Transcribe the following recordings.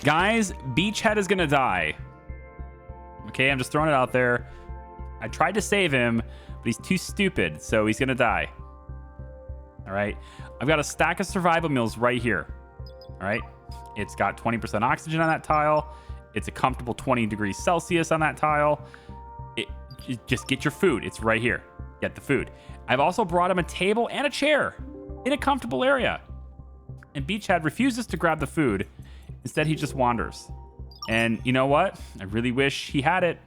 Guys, Beachhead is gonna die. Okay, I'm just throwing it out there. I tried to save him, but he's too stupid, so he's gonna die. All right, I've got a stack of survival meals right here. All right, it's got 20% oxygen on that tile. It's a comfortable 20 degrees Celsius on that tile. Just get your food. It's right here. Get the food. I've also brought him a table and a chair in a comfortable area. And Beachhead refuses to grab the food. Instead, he just wanders. And you know what? I really wish he had it,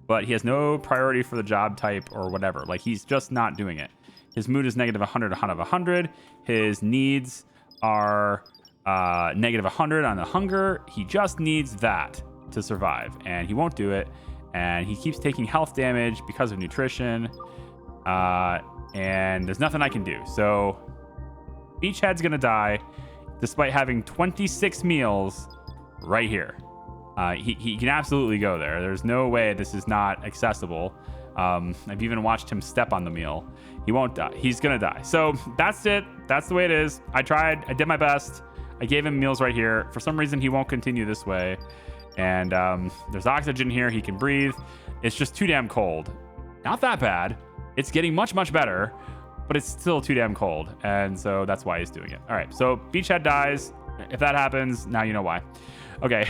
but he has no priority for the job type or whatever. Like, he's just not doing it. His mood is negative 100 out of 100. His needs are negative 100 on the hunger. He just needs that to survive, and he won't do it. And he keeps taking health damage because of nutrition. And there's nothing I can do. So Beachhead's gonna die despite having 26 meals right here. He can absolutely go there. There's no way this is not accessible. I've even watched him step on the meal. He won't die. He's gonna die. So that's it. That's the way it is. I tried. I did my best. I gave him meals right here. For some reason, he won't continue this way. And there's oxygen here. He can breathe. It's just too damn cold. Not that bad. It's getting much, much better, but it's still too damn cold. And so that's why he's doing it. All right. So Beachhead dies. If that happens, now you know why. Okay.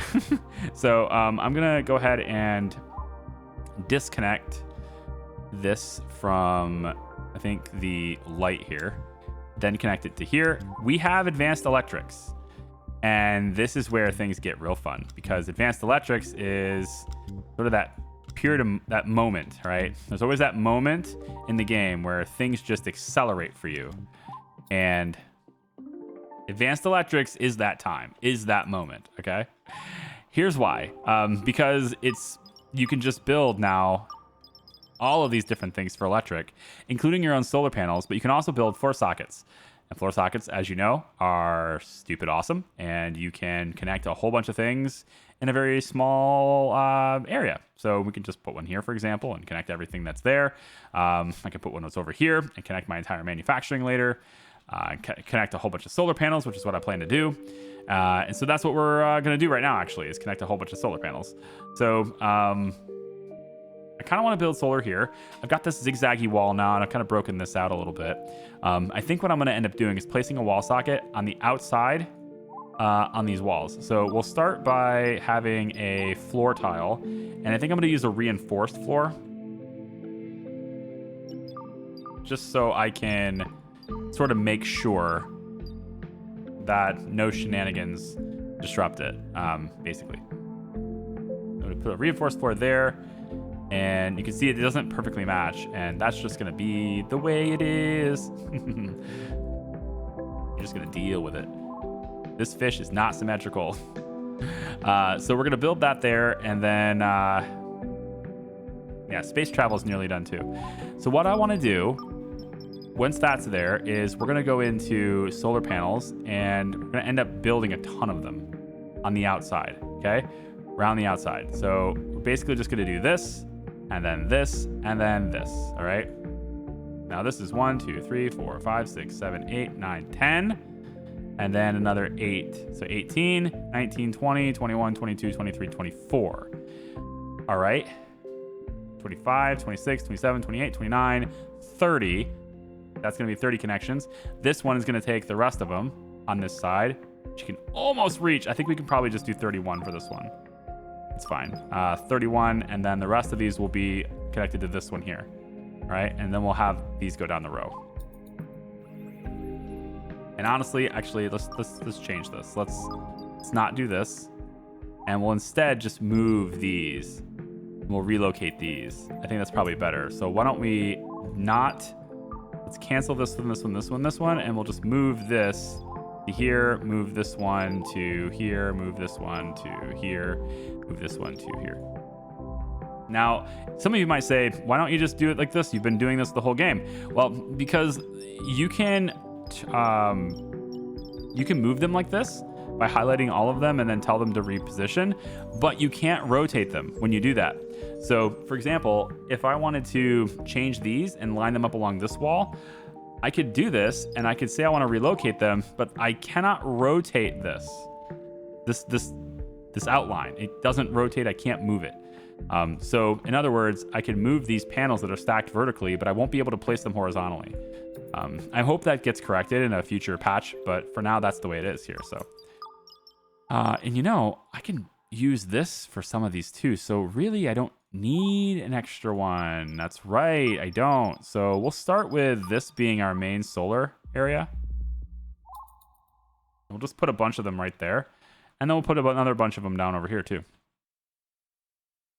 So I'm going to go ahead and disconnect this from, I think, the light here. Then connect it to here. We have advanced electrics. And this is where things get real fun, because advanced electrics is sort of that that moment, right? There's always that moment in the game where things just accelerate for you. And advanced electrics is that time, is that moment, okay? Here's why. Because you can just build now all of these different things for electric, including your own solar panels, but you can also build floor sockets. And floor sockets, as you know, are stupid awesome, and you can connect a whole bunch of things in a very small area. So we can just put one here, for example, and connect everything that's there. I can put one that's over here and connect my entire manufacturing later. Connect a whole bunch of solar panels, which is what I plan to do. And so that's what we're going to do right now, actually, is connect a whole bunch of solar panels. So I kind of want to build solar here. I've got this zigzaggy wall now, and I've kind of broken this out a little bit. I think what I'm going to end up doing is placing a wall socket on the outside on these walls. So we'll start by having a floor tile, and I think I'm going to use a reinforced floor, just so I can sort of make sure that no shenanigans disrupt it, basically. I'm going to put a reinforced floor there. And you can see it doesn't perfectly match, and that's just going to be the way it is. You're just going to deal with it. This fish is not symmetrical. So we're going to build that there, and then, yeah, space travel is nearly done too. So what I want to do, once that's there, is we're going to go into solar panels, and we're going to end up building a ton of them on the outside, okay? Around the outside. So we're basically just going to do this, and then this, and then this, all right? Now this is 1, 2, 3, 4, 5, 6, 7, 8, 9, 10, and then another 8. So 18, 19, 20, 21, 22, 23, 24. All right. 25, 26, 27, 28, 29, 30. That's going to be 30 connections. This one is going to take the rest of them on this side, which you can almost reach. I think we can probably just do 31 for this one. It's fine. 31, and then the rest of these will be connected to this one here. All right, and then we'll have these go down the row. And honestly, actually, let's change this. Let's not do this, and we'll instead just move these. We'll relocate these. I think that's probably better. So why don't we not? Let's cancel this one, this one, this one, this one, and we'll just move this to here, move this one to here, move this one to here, move this one to here. Now, some of you might say, why don't you just do it like this? You've been doing this the whole game. Well, because you can move them like this by highlighting all of them and then tell them to reposition, but you can't rotate them when you do that. So, for example, if I wanted to change these and line them up along this wall, I could do this, and I could say I want to relocate them, but I cannot rotate this this outline. It doesn't rotate. I can't move it. So in other words, I can move these panels that are stacked vertically, but I won't be able to place them horizontally. I hope that gets corrected in a future patch, but for now, that's the way it is here. So, and you know, I can use this for some of these too. So really, I don't need an extra one. That's right, I don't. So we'll start with this being our main solar area. We'll just put a bunch of them right there. And then we'll put another bunch of them down over here too.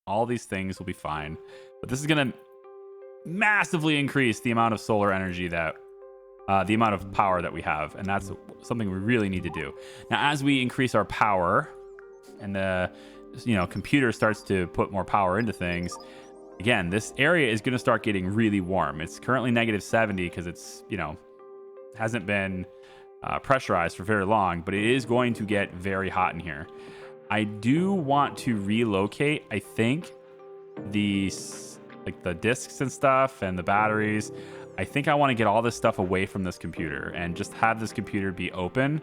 All these things will be fine. But this is going to massively increase the amount of solar energy that, the amount of power that we have. And that's something we really need to do. Now, as we increase our power and the, computer starts to put more power into things, again, this area is going to start getting really warm. It's currently -70 because it's, hasn't been pressurized for very long, but it is going to get very hot in here. I do want to relocate, I think, the discs and stuff and the batteries. I think I want to get all this stuff away from this computer and just have this computer be open.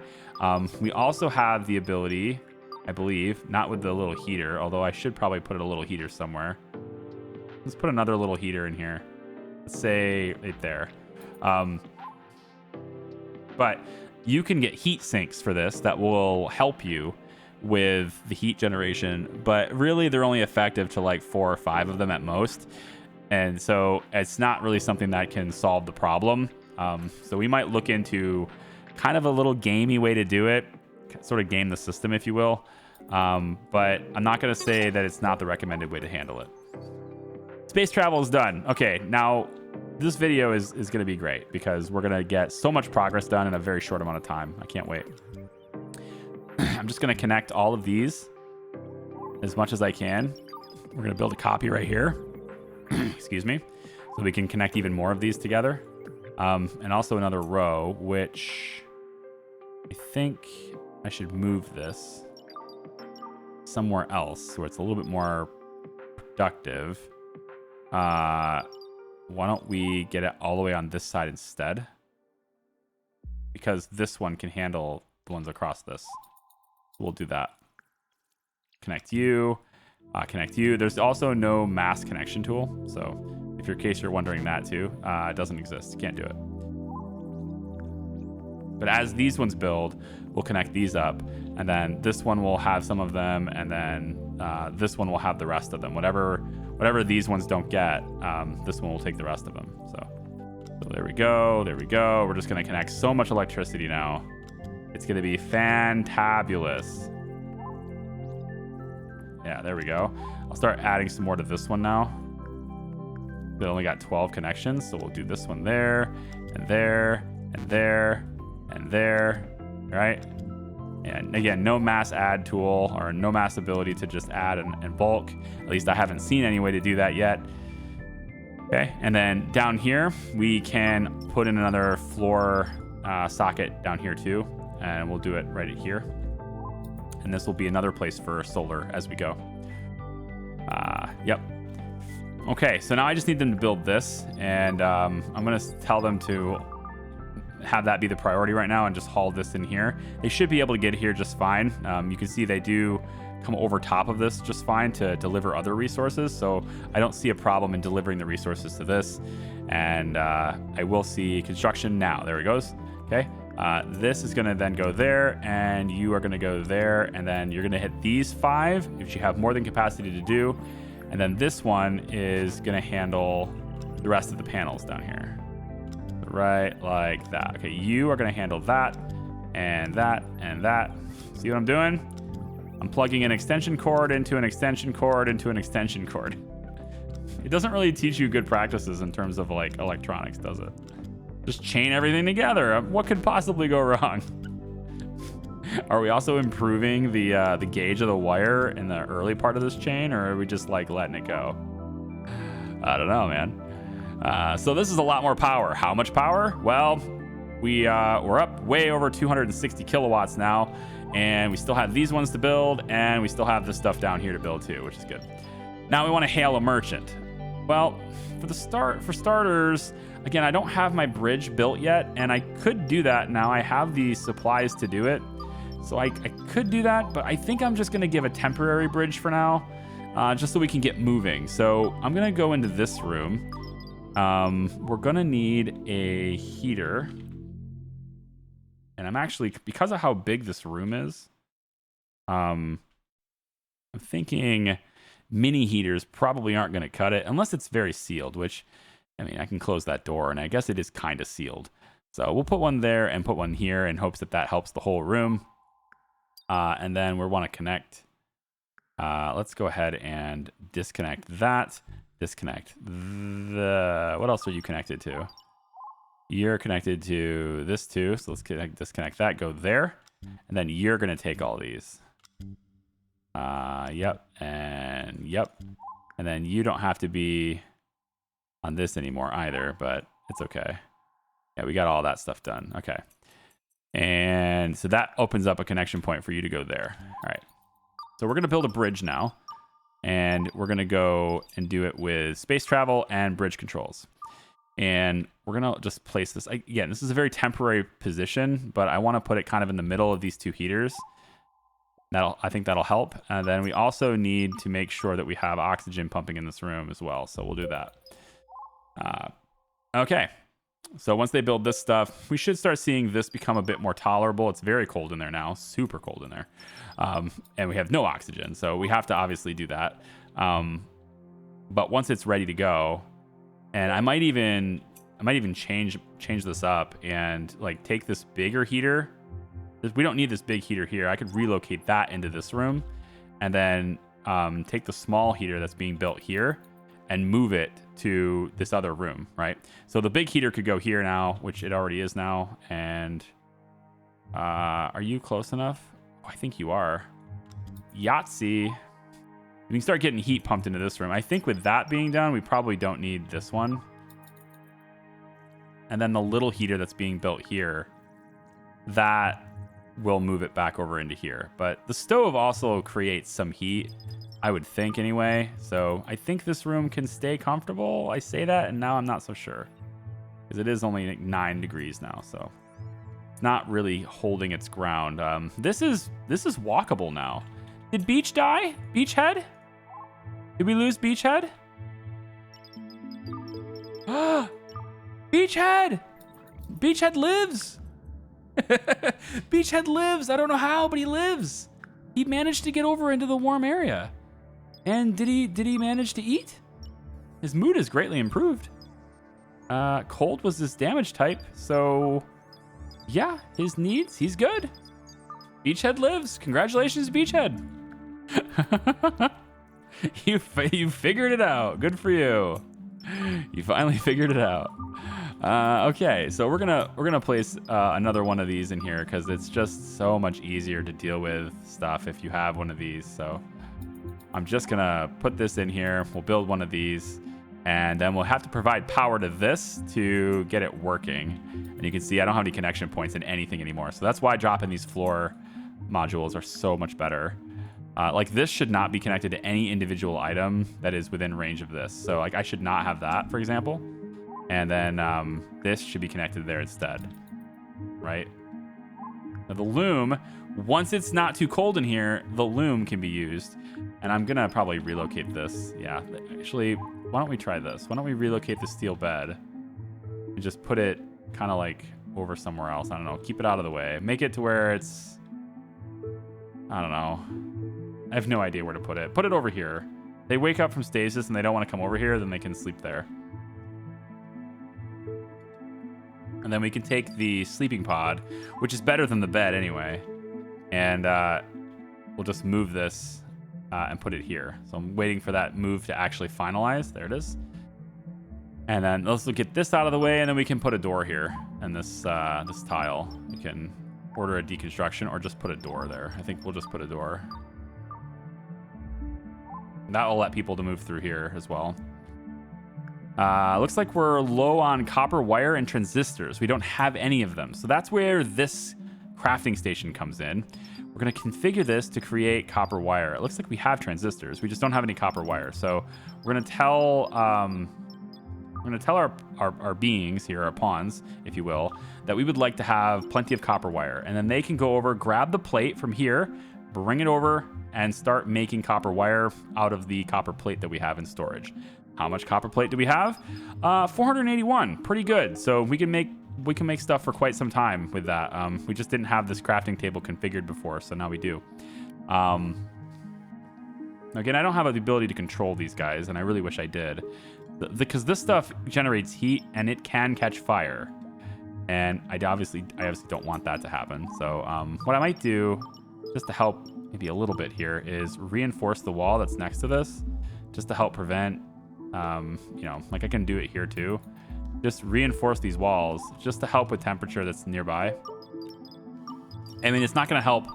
We also have the ability, I believe, not with the little heater, although I should probably put a little heater somewhere. Let's put another little heater in here. Let's say right there. But you can get heat sinks for this that will help you with the heat generation, but really they're only effective to like 4 or 5 of them at most. And so it's not really something that can solve the problem. So we might look into kind of a little gamey way to do it, sort of game the system, if you will. But I'm not going to say that it's not the recommended way to handle it. Space travel is done. Okay, now this video is going to be great because we're going to get so much progress done in a very short amount of time. I can't wait. I'm just going to connect all of these as much as I can. We're going to build a copy right here. Excuse me. So we can connect even more of these together. And also another row, which I think I should move this somewhere else where it's a little bit more productive. Why don't we get it all the way on this side instead? Because this one can handle the ones across this. We'll do that. Connect you. Connect you. There's also no mass connection tool. So if in case you're wondering that too, it doesn't exist. You can't do it. But as these ones build, we'll connect these up. And then this one will have some of them. And then this one will have the rest of them. Whatever these ones don't get, this one will take the rest of them. So there we go. There we go. We're just going to connect so much electricity now. It's going to be fantabulous. Yeah, there we go. I'll start adding some more to this one now. We only got 12 connections, so we'll do this one there, and there, and there, and there, right? And again, no mass add tool or no mass ability to just add and bulk. At least I haven't seen any way to do that yet. Okay, and then down here, we can put in another floor socket down here too. And we'll do it right here. And this will be another place for solar as we go. Yep. Okay, so now I just need them to build this. And I'm going to tell them to have that be the priority right now and just haul this in here. They should be able to get here just fine. You can see they do come over top of this just fine to deliver other resources. So I don't see a problem in delivering the resources to this. And I will see construction now. There it goes. Okay. This is going to then go there, and you are going to go there, and then you're going to hit these 5, which you have more than capacity to do. And then this one is going to handle the rest of the panels down here. Right like that. Okay, you are going to handle that, and that, and that. See what I'm doing? I'm plugging an extension cord into an extension cord into an extension cord. It doesn't really teach you good practices in terms of like electronics, does it? Just chain everything together. What could possibly go wrong? Are we also improving the gauge of the wire in the early part of this chain, or are we just like letting it go? I don't know, man. So this is a lot more power. How much power? Well, we're up way over 260 kilowatts now, and we still have these ones to build, and we still have this stuff down here to build too, which is good. Now we want to hail a merchant. Well, for starters, again, I don't have my bridge built yet, and I could do that now. I have the supplies to do it. So I could do that, but I think I'm just going to give a temporary bridge for now, just so we can get moving. So I'm going to go into this room. We're going to need a heater. And I'm actually, because of how big this room is, I'm thinking mini heaters probably aren't going to cut it unless it's very sealed, which, I mean, I can close that door and I guess it is kind of sealed. So we'll put one there and put one here in hopes that that helps the whole room. And then we want to connect. Let's go ahead and disconnect that. Disconnect the, what else are you connected to? You're connected to this too. So let's disconnect that, go there. And then you're going to take all these. Yep. And yep. And then you don't have to be on this anymore either, but it's okay. Yeah, we got all that stuff done. Okay. And so that opens up a connection point for you to go there. All right. So we're going to build a bridge now. And we're going to go and do it with space travel and bridge controls. And we're going to just place this. Again, this is a very temporary position, but I want to put it kind of in the middle of these two heaters. I think that'll help. And then we also need to make sure that we have oxygen pumping in this room as well. So we'll do that. Okay. So once they build this stuff, we should start seeing this become a bit more tolerable. It's very cold in there now, super cold in there. And we have no oxygen, so we have to obviously do that. But once it's ready to go, and I might even change this up and like take this bigger heater. We don't need this big heater here. I could relocate that into this room and then take the small heater that's being built here and move it to this other room, right? So the big heater could go here now, which it already is now. And are you close enough? Oh, I think you are. Yahtzee. We can start getting heat pumped into this room. I think with that being done, we probably don't need this one. And then the little heater that's being built here, that will move it back over into here. But the stove also creates some heat, I would think anyway. So I think this room can stay comfortable. I say that, and now I'm not so sure. Because it is only like 9 degrees now, so it's not really holding its ground. This is walkable now. Did Beach die? Beachhead? Did we lose Beachhead? Beachhead! Beachhead lives! Beachhead lives! I don't know how, but he lives! He managed to get over into the warm area. And did he manage to eat? His mood is greatly improved. Cold was his damage type, so yeah, his needs, he's good. Beachhead lives. Congratulations, Beachhead. You figured it out. Good for you. You finally figured it out. Okay, so we're gonna place another one of these in here because it's just so much easier to deal with stuff if you have one of these. So I'm just gonna put this in here. We'll build one of these, and then we'll have to provide power to this to get it working. And you can see I don't have any connection points in anything anymore. So that's why dropping these floor modules are so much better. Like this should not be connected to any individual item that is within range of this. So like I should not have that, for example. And then this should be connected there instead, right? Now the loom, once it's not too cold in here, the loom can be used. And I'm gonna probably relocate this. Yeah, actually, why don't we try this? Why don't we relocate the steel bed and just put it kind of like over somewhere else? I don't know, keep it out of the way. Make it to where it's, I don't know. I have no idea where to put it. Put it over here. They wake up from stasis and they don't want to come over here, then they can sleep there. And then we can take the sleeping pod, which is better than the bed anyway. And we'll just move this and put it here. So I'm waiting for that move to actually finalize. There it is. And then let's get this out of the way, and then we can put a door here. And this this tile, we can order a deconstruction or just put a door there. I think we'll just put a door. That will let people to move through here as well. Looks like we're low on copper wire and transistors. We don't have any of them. So that's where this crafting station comes in. We're going to configure this to create copper wire. It looks like we have transistors. We just don't have any copper wire. So we're going to tell we're going to tell our beings here, our pawns, if you will, that we would like to have plenty of copper wire. And then they can go over, grab the plate from here, bring it over, and start making copper wire out of the copper plate that we have in storage. How much copper plate do we have? 481. Pretty good. So we can make stuff for quite some time with that. We just didn't have this crafting table configured before, so now we do. Again, I don't have the ability to control these guys, and I really wish I did. Because this stuff generates heat, and it can catch fire. And I obviously don't want that to happen. So what I might do, just to help maybe a little bit here, is reinforce the wall that's next to this, just to help prevent, like I can do it here too. Just reinforce these walls, just to help with temperature that's nearby. I mean, it's not going to help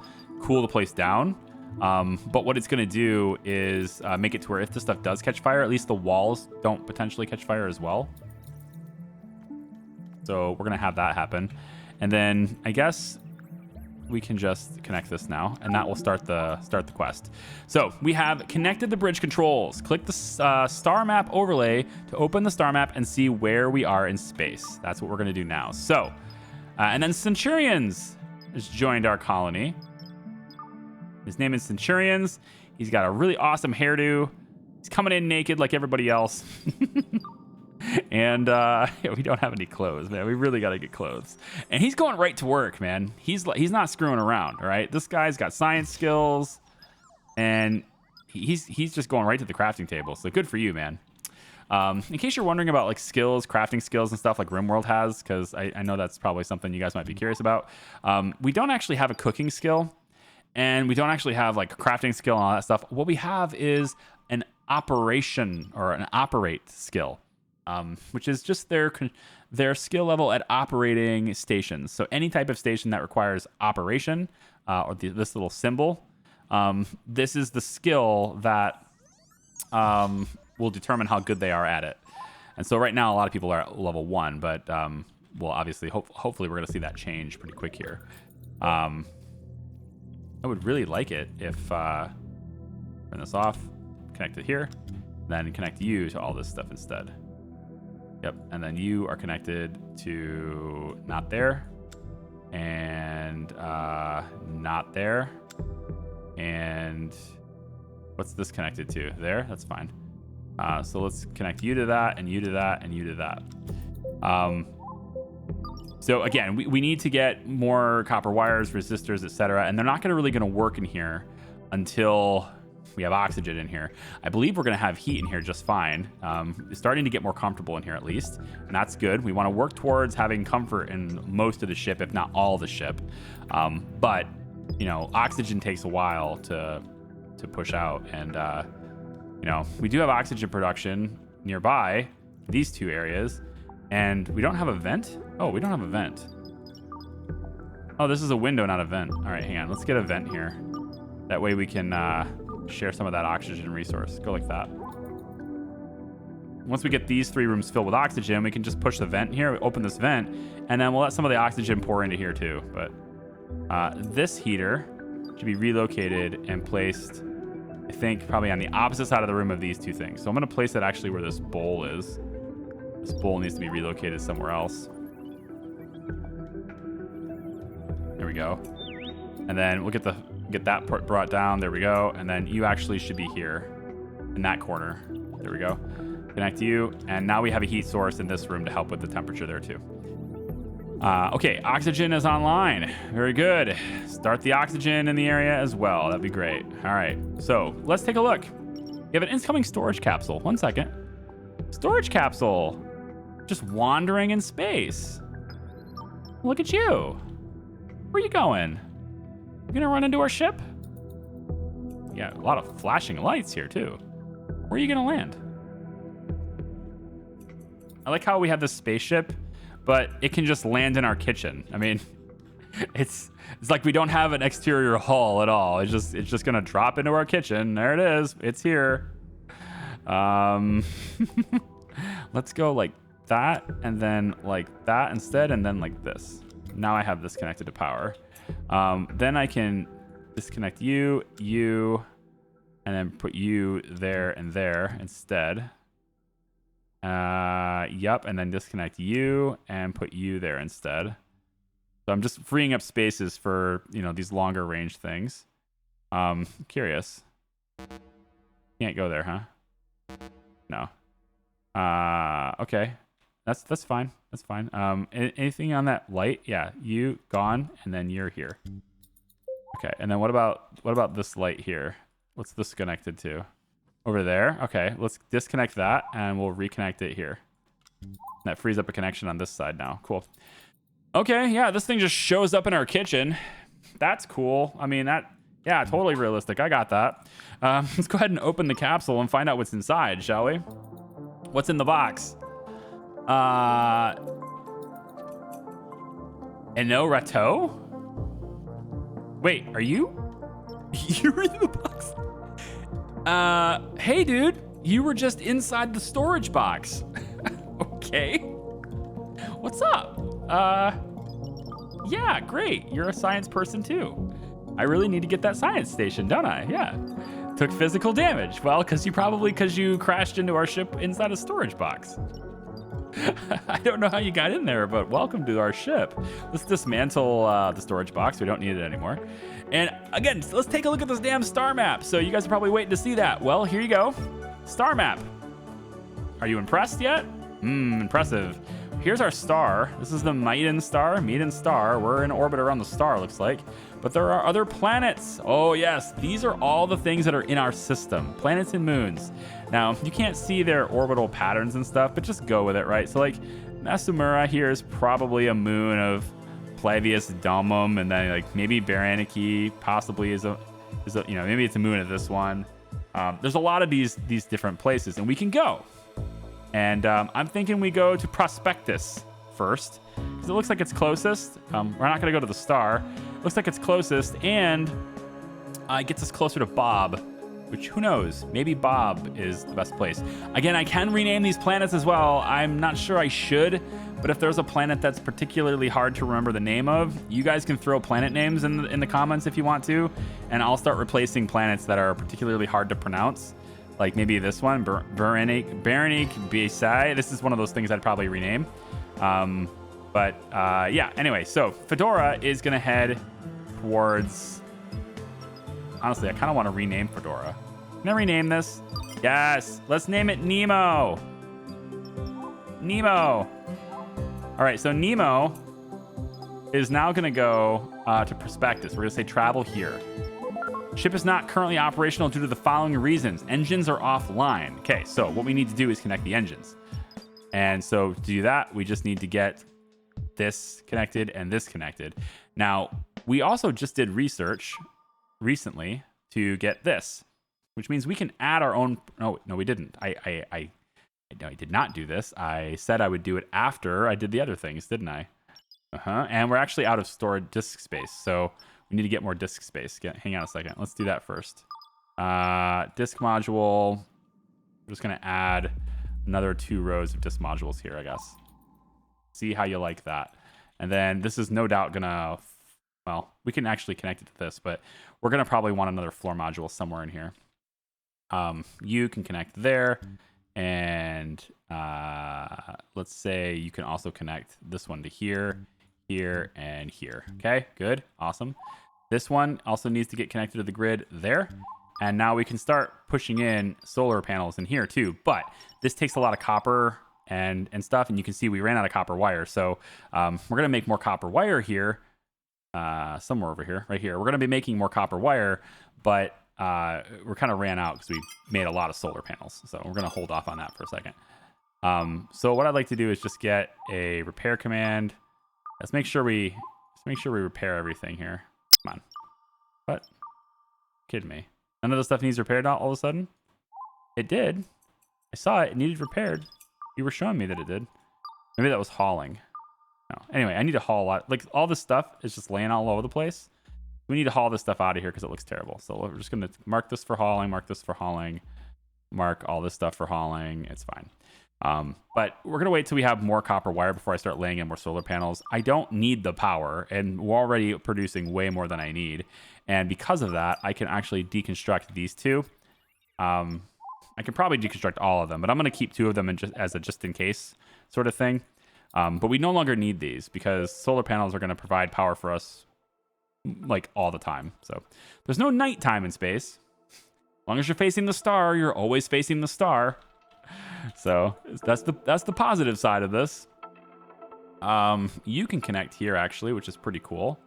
cool the place down. But what it's going to do is make it to where if this stuff does catch fire, at least the walls don't potentially catch fire as well. So we're going to have that happen. And then I guess we can just connect this now, and that will start the quest. So we have connected the bridge controls. Click the star map overlay to open the star map and see where we are in space. That's what we're going to do now. So, and then Centurions has joined our colony. His name is Centurions. He's got a really awesome hairdo. He's coming in naked like everybody else. And we don't have any clothes, man. We really got to get clothes. And he's going right to work, man. He's not screwing around, all right? This guy's got science skills, and he's just going right to the crafting table. So good for you, man. In case you're wondering about like skills, crafting skills and stuff like Rimworld has, because I know that's probably something you guys might be curious about. We don't actually have a cooking skill. And we don't actually have like a crafting skill and all that stuff. What we have is an operation or an operate skill, which is just their skill level at operating stations. So any type of station that requires operation or this little symbol, this is the skill that will determine how good they are at it. And so right now, a lot of people are at level 1, but well, obviously, hopefully we're going to see that change pretty quick here. I would really like it if turn this off, connect it here, then connect you to all this stuff instead. Yep, and then you are connected to not there, and not there, and what's this connected to? There, that's fine. So let's connect you to that, and you to that, and you to that. So again, we need to get more copper wires, resistors, etc., and they're not really going to work in here until we have oxygen in here. I believe we're going to have heat in here just fine. It's starting to get more comfortable in here at least, and that's good. We want to work towards having comfort in most of the ship, if not all the ship. But oxygen takes a while to push out, and we do have oxygen production nearby these two areas. And we don't have a vent? Oh, we don't have a vent. Oh, this is a window, not a vent. All right, hang on. Let's get a vent here. That way we can share some of that oxygen resource. Go like that. Once we get these 3 rooms filled with oxygen, we can just push the vent here, open this vent, and then we'll let some of the oxygen pour into here too. But this heater should be relocated and placed, I think, probably on the opposite side of the room of these 2 things. So I'm going to place it actually where this bowl is. This bowl needs to be relocated somewhere else. There we go. And then we'll get that part brought down. There we go. And then you actually should be here in that corner. There we go. Connect you. And now we have a heat source in this room to help with the temperature there too. Okay, oxygen is online. Very good. Start the oxygen in the area as well. That'd be great. All right. So let's take a look. You have an incoming storage capsule. 1 second. Storage capsule. Just wandering in space. Look at you. Where are you going? You gonna run into our ship? Yeah, a lot of flashing lights here too. Where are you gonna land? I like how we have this spaceship, but it can just land in our kitchen. I mean, it's like we don't have an exterior hull at all. It's just gonna drop into our kitchen. There it is. It's here. Let's go like that, and then like that instead, and then like this. Now I have this connected to power. Then I can disconnect you, and then put you there and there instead. Yep, and then disconnect you and put you there instead. So I'm just freeing up spaces for, you know, these longer range things. Curious. Can't go there, huh? No. Okay. That's fine. That's fine. Anything on that light? Yeah, you gone, and then you're here. Okay, and then what about this light here? What's this connected to? Over there? Okay, let's disconnect that, and we'll reconnect it here. That frees up a connection on this side now. Cool. Okay, yeah, this thing just shows up in our kitchen. That's cool. I mean, yeah, totally realistic. I got that. Let's go ahead and open the capsule and find out what's inside, shall we? What's in the box? Rateau? Wait, are you? You're in the box? Hey, dude. You were just inside the storage box. Okay. What's up? Yeah, great. You're a science person, too. I really need to get that science station, don't I? Yeah. Took physical damage. Well, because you crashed into our ship inside a storage box. I don't know how you got in there, but welcome to our ship. Let's dismantle the storage box. We don't need it anymore. And again, let's take a look at this damn star map. So you guys are probably waiting to see that. Well, here you go. Star map. Are you impressed yet? Impressive. Here's our star. This is the Maiden star. We're in orbit around the star, looks like. But there are other planets. Oh, yes. These are all the things that are in our system. Planets and moons. Now, you can't see their orbital patterns and stuff, but just go with it, right? So, like, Masumura here is probably a moon of Flavius Domum, and then, like, maybe Berenike possibly is a maybe it's a moon of this one. There's a lot of these different places, and we can go. And I'm thinking we go to Prospectus first, because it looks like it's closest. We're not going to go to the star. Looks like it's closest, and it gets us closer to Bob, which, who knows? Maybe Bob is the best place. Again, I can rename these planets as well. I'm not sure I should, but if there's a planet that's particularly hard to remember the name of, you guys can throw planet names in the comments if you want to, and I'll start replacing planets that are particularly hard to pronounce. Like maybe this one, Berenike Bisai. This is one of those things I'd probably rename. Yeah, anyway, so Fedora is going to head towards... Honestly, I kind of want to rename Fedora. Can I rename this? Yes, let's name it Nemo. Nemo. All right, so Nemo is now going to go to Prospectus. We're going to say travel here. Ship is not currently operational due to the following reasons. Engines are offline. Okay, so what we need to do is connect the engines. And so to do that, we just need to get this connected and this connected. Now, we also just did research recently to get this, which means we can add our own... No, we didn't. I did not do this. I said I would do it after I did the other things, didn't I? And we're actually out of stored disk space, so we need to get more disk space. Hang on a second. Let's do that first. Disk module. We're just going to add another 2 rows of disk modules here, I guess. See how you like that. And then this is no doubt going to... Well, we can actually connect it to this, but we're going to probably want another floor module somewhere in here. You can connect there. And let's say you can also connect this one to here, here, and here. Okay, good. Awesome. This one also needs to get connected to the grid there. And now we can start pushing in solar panels in here too. But this takes a lot of copper and stuff. And you can see we ran out of copper wire. So we're going to make more copper wire here. Somewhere over here, right here. We're going to be making more copper wire, but we're kind of ran out because we made a lot of solar panels. So we're going to hold off on that for a second. So what I'd like to do is just get a repair command. Let's make sure we repair everything here. Come on. What? Kidding me. None of the stuff needs repaired all of a sudden? It did. I saw it. It needed repaired. You were showing me that it did. Maybe that was hauling. No. Anyway, I need to haul a lot. Like, all this stuff is just laying all over the place. We need to haul this stuff out of here because it looks terrible. So we're just going to mark this for hauling, mark this for hauling, mark all this stuff for hauling. It's fine. But we're going to wait till we have more copper wire before I start laying in more solar panels. I don't need the power, and we're already producing way more than I need. And because of that, I can actually deconstruct these two. I can probably deconstruct all of them, but I'm going to keep 2 of them as a just in case sort of thing. But we no longer need these because solar panels are going to provide power for us like all the time. So there's no nighttime in space. As long as you're facing the star, you're always facing the star. So that's the positive side of this. You can connect here actually, which is pretty cool.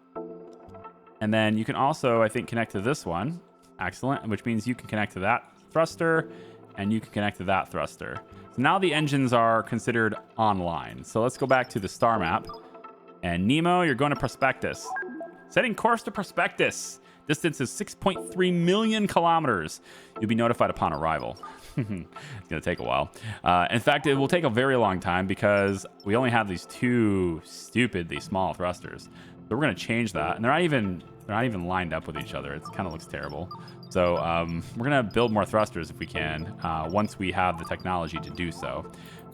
And then you can also, I think, connect to this one. Excellent. Which means you can connect to that thruster and you can connect to that thruster. So now the engines are considered online. So let's go back to the star map. And Nemo, you're going to Prospectus. Setting course to Prospectus. Distance is 6.3 million kilometers. You'll be notified upon arrival. It's going to take a while. In fact, it will take a very long time because we only have these 2 stupidly small thrusters. So we're going to change that. And they're not even lined up with each other. It kind of looks terrible. So we're going to build more thrusters if we can once we have the technology to do so.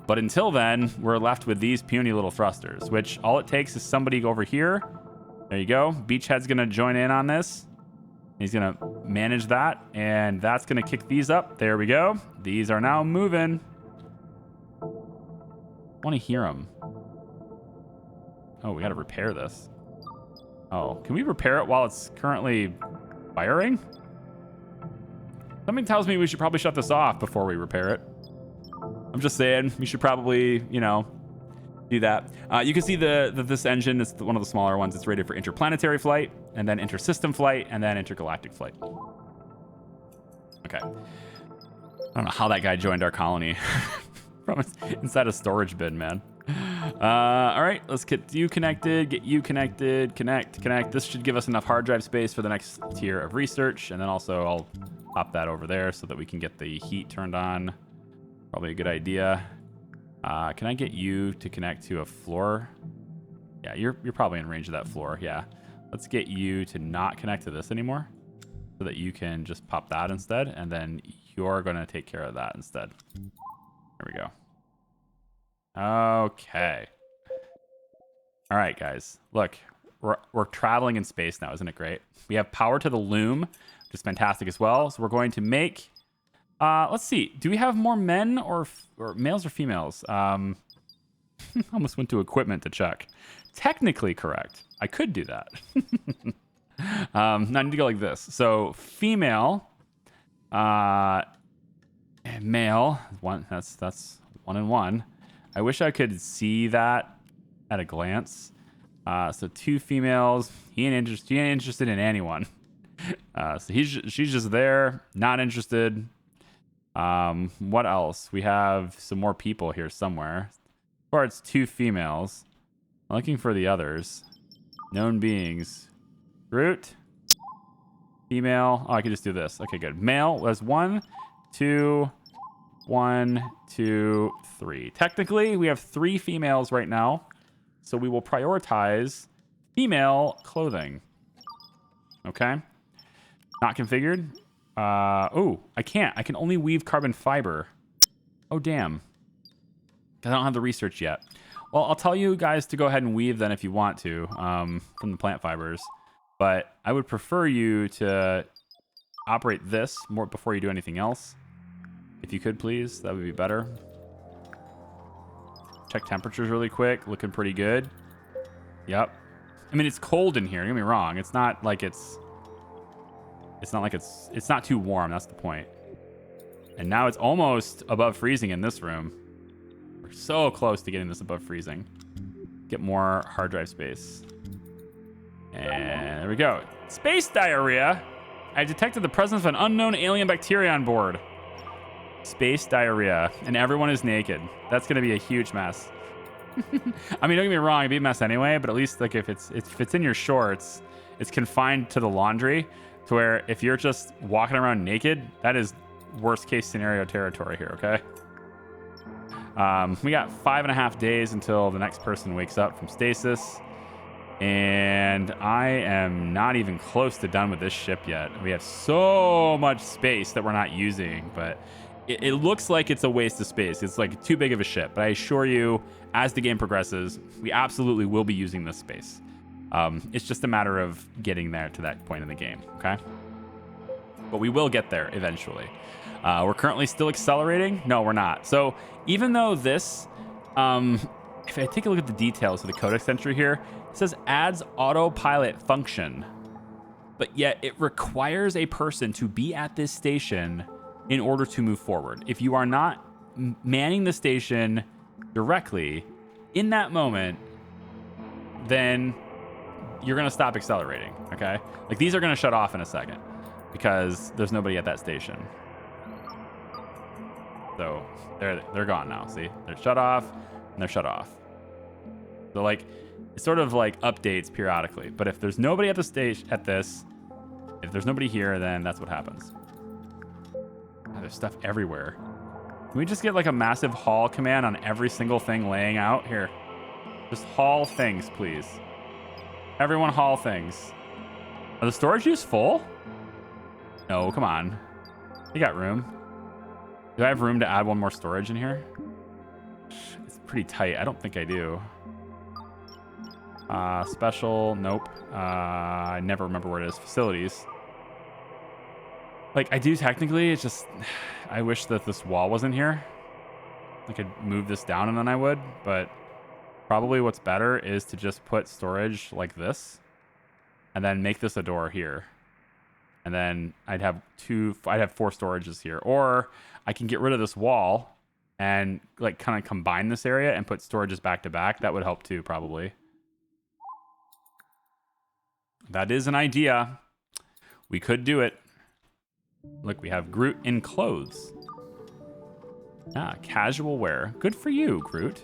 But until then, we're left with these puny little thrusters, which all it takes is somebody over here. There you go. Beachhead's going to join in on this. He's going to manage that, and that's going to kick these up. There we go. These are now moving. I want to hear them. Oh, we got to repair this. Oh, can we repair it while it's currently firing? Something tells me we should probably shut this off before we repair it. I'm just saying, we should probably, you know, do that. You can see this engine is one of the smaller ones. It's rated for interplanetary flight, and then intersystem flight, and then intergalactic flight. Okay. I don't know how that guy joined our colony from inside a storage bin, man. All right, let's get you connected, connect. This should give us enough hard drive space for the next tier of research, and then also I'll pop that over there so that we can get the heat turned on. Probably a good idea. Can I get you to connect to a floor? Yeah, you're probably in range of that floor. Yeah. Let's get you to not connect to this anymore so that you can just pop that instead. And then you're going to take care of that instead. There we go. Okay. All right, guys. Look, we're traveling in space now. Isn't it great? We have power to the loom, which is fantastic as well. So we're going to make... let's see. Do we have more men or males or females? Almost went to equipment to check. Technically correct. I could do that. I need to go like this. So female, and male. One. That's 1 and 1. I wish I could see that at a glance. So 2 females. He ain't interested in anyone. So she's just there, not interested. What else? We have some more people here somewhere. Or it's 2 females. I'm looking for the others. Known beings. Root. Female. Oh, I can just do this. Okay, good. Male was 1, 2, 1, 2, 3. Technically, we have 3 females right now. So we will prioritize female clothing. Okay. Not configured. Oh, I can't. I can only weave carbon fiber. Oh, damn. Because I don't have the research yet. Well, I'll tell you guys to go ahead and weave then if you want to from the plant fibers. But I would prefer you to operate this more before you do anything else. If you could, please. That would be better. Check temperatures really quick. Looking pretty good. Yep. I mean, it's cold in here. Don't get me wrong. It's not like it's not too warm. That's the point. And now it's almost above freezing in this room. We're so close to getting this above freezing. Get more hard drive space. And there we go. Space diarrhea. I detected the presence of an unknown alien bacteria on board. Space diarrhea. And everyone is naked. That's going to be a huge mess. I mean, don't get me wrong. It'd be a mess anyway. But at least like if it's in your shorts, it's confined to the laundry. To where if you're just walking around naked, that is worst case scenario territory here, okay? We got 5.5 days until the next person wakes up from stasis. And I am not even close to done with this ship yet. We have so much space that we're not using, but it looks like it's a waste of space. It's like too big of a ship. But I assure you, as the game progresses, we absolutely will be using this space. It's just a matter of getting there to that point in the game, okay? but we will get there eventually. We're currently still accelerating. No, we're not. So even though this, if I take a look at the details of the codex entry here, it says adds autopilot function, but yet it requires a person to be at this station in order to move forward. If you are not manning the station directly in that moment, then you're going to stop accelerating, okay? Like, these are going to shut off in a second because there's nobody at that station. So they're gone now. See, they're shut off and they're shut off. So like, it sort of like updates periodically. But if there's nobody at the station if there's nobody here, then that's what happens. Oh, there's stuff everywhere. Can we just get like a massive haul command on every single thing laying out here? Just haul things, please. Everyone haul things. Are the storage use full? No, come on. You got room. Do I have room to add one more storage in here? It's pretty tight. I don't think I do. Special, nope. I never remember where it is. Facilities. Like, I do technically, it's just, I wish that this wall wasn't here. I could move this down and then I would, but probably what's better is to just put storage like this and then make this a door here. And then I'd have 4 storages here. Or I can get rid of this wall and like kind of combine this area and put storages back to back. That would help too, probably. That is an idea. We could do it. Look, we have Groot in clothes. Ah, casual wear. Good for you, Groot.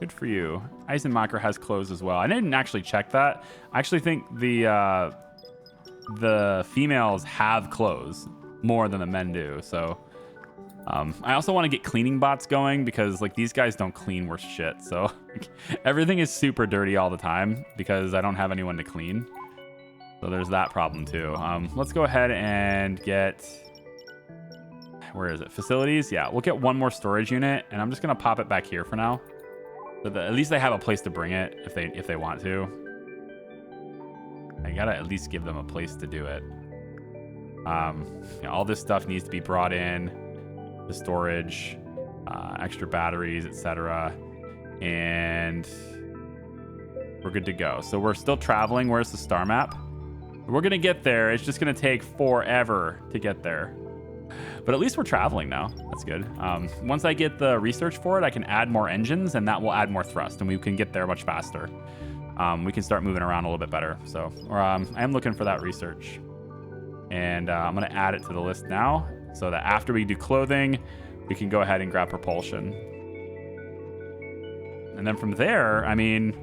Good for you. Eisenmacher has clothes as well. I didn't actually check that. I actually think the females have clothes more than the men do. So I also want to get cleaning bots going because like these guys don't clean worth shit. So everything is super dirty all the time because I don't have anyone to clean. So there's that problem too. Let's go ahead and get, where is it? Facilities. Yeah, we'll get one more storage unit and I'm just going to pop it back here for now. So that at least they have a place to bring it if they want to. I gotta at least give them a place to do it. All this stuff needs to be brought in, the storage, extra batteries, etc. And we're good to go. So we're still traveling. Where's the star map? We're gonna get there. It's just gonna take forever to get there. But at least we're traveling now. That's good. Once I get the research for it, I can add more engines and that will add more thrust and we can get there much faster. We can start moving around a little bit better. So I am looking for that research. And I'm going to add it to the list now so that after we do clothing, we can go ahead and grab propulsion. And then from there, I mean,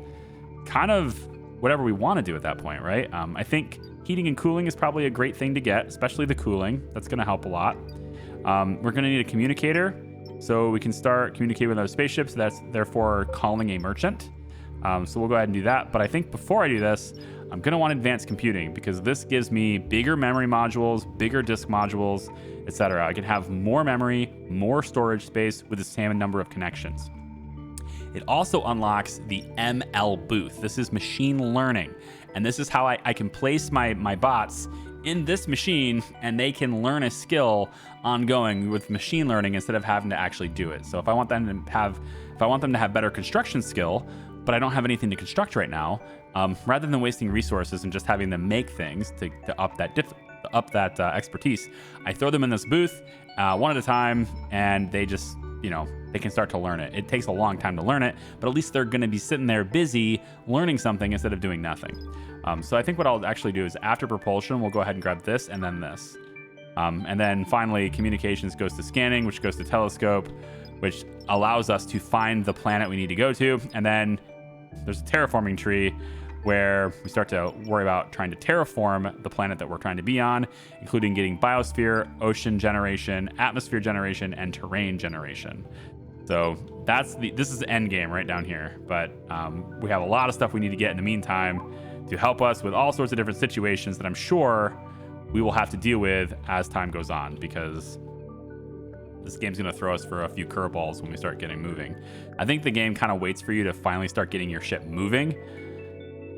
kind of whatever we want to do at that point, right? I think heating and cooling is probably a great thing to get, especially the cooling. That's going to help a lot. We're going to need a communicator so we can start communicating with our spaceships. That's therefore calling a merchant. So we'll go ahead and do that. But I think before I do this, I'm going to want advanced computing because this gives me bigger memory modules, bigger disk modules, etc. I can have more memory, more storage space with the same number of connections. It also unlocks the ML booth. This is machine learning. And this is how I can place my bots in this machine and they can learn a skill ongoing with machine learning instead of having to actually do it. So if I want them to have better construction skill, but I don't have anything to construct right now, rather than wasting resources and just having them make things to up that expertise, I throw them in this booth one at a time, and they just, they can start to learn it. It takes a long time to learn it, but at least they're going to be sitting there busy learning something instead of doing nothing. So I think what I'll actually do is after propulsion, we'll go ahead and grab this and then this. And then finally, communications goes to scanning, which goes to telescope, which allows us to find the planet we need to go to. And then there's a terraforming tree where we start to worry about trying to terraform the planet that we're trying to be on, including getting biosphere, ocean generation, atmosphere generation, and terrain generation. So this is the end game right down here. But we have a lot of stuff we need to get in the meantime to help us with all sorts of different situations that I'm sure we will have to deal with as time goes on, because this game's going to throw us for a few curveballs when we start getting moving. I think the game kind of waits for you to finally start getting your ship moving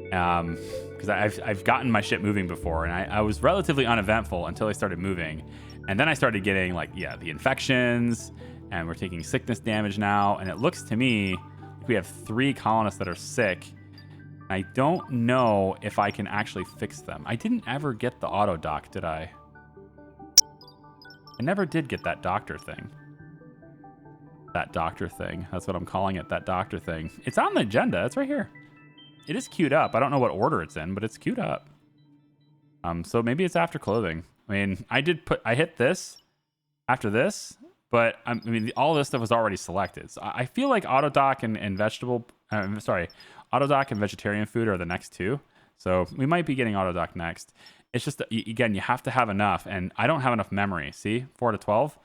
Because I've gotten my ship moving before, and I was relatively uneventful until I started moving. And then I started getting, like, the infections, and we're taking sickness damage now. And it looks to me like we have 3 colonists that are sick. I don't know if I can actually fix them. I didn't ever get the auto dock, did I? I never did get that doctor thing. That doctor thing. That's what I'm calling it, that doctor thing. It's on the agenda. It's right here. It is queued up. I don't know what order it's in, but it's queued up. So maybe it's after clothing. I mean, I hit this after this, but I mean, all this stuff was already selected. So I feel like auto dock and auto dock and vegetarian food are the next 2. So we might be getting auto dock next. It's just, again, you have to have enough, and I don't have enough memory. See, 4 to 12.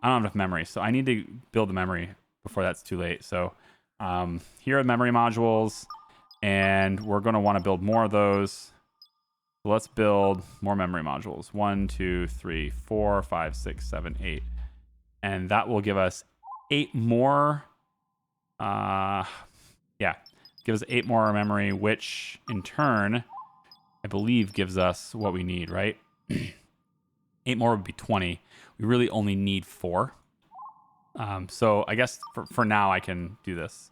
I don't have enough memory, so I need to build the memory before that's too late. So here are memory modules, and we're going to want to build more of those. So let's build more memory modules. 1, 2, 3, 4, 5, 6, 7, 8. And that will give us 8 more. Give us 8 more memory, which in turn, I believe gives us what we need, right? 8 more would be 20. We really only need 4. So I guess for now I can do this.